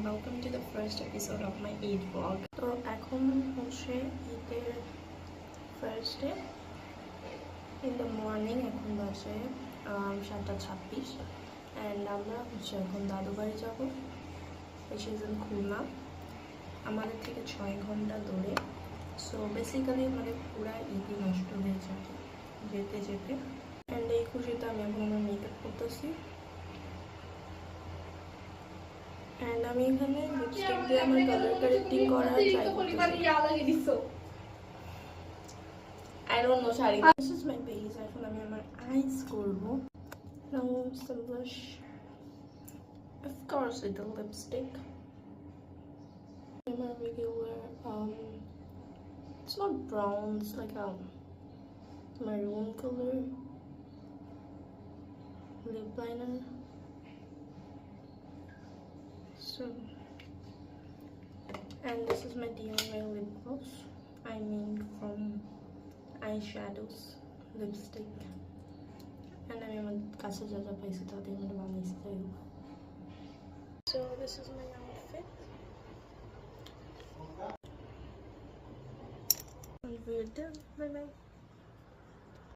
welcome to the first episode of my Eid vlog. তো এখন হচ্ছে ঈদের first day in the morning. এখন বাজে 7:26 অ্যান্ড আমরা হচ্ছে এখন দাদু বাড়ি যাবো, which is in খুলনা। আমাদের থেকে 6 ঘন্টা দূরে। সো বেসিক্যালি মানে পুরা ঈদই নষ্ট হয়ে যাবে যেতে যেতে। অ্যান্ড এই খুশিতে আমি এখন আমার মেকআপ করতেছি। And আমি এখানে লিপস্টিক দিয়ে আমার কালার কারেক্টিং করার ট্রাই করতেছি। I don't know sari. This is my base. এখন আমি আমার আইস করব। Now some blush. Of course with the lipstick. My regular it's not brown, it's like a maroon color lip liner. So, and this is my DIY lip gloss. I made from eyeshadows, lipstick, and I am kacha jaja paise tate mane banaise jai. So this is my outfit. And we're done. Bye bye.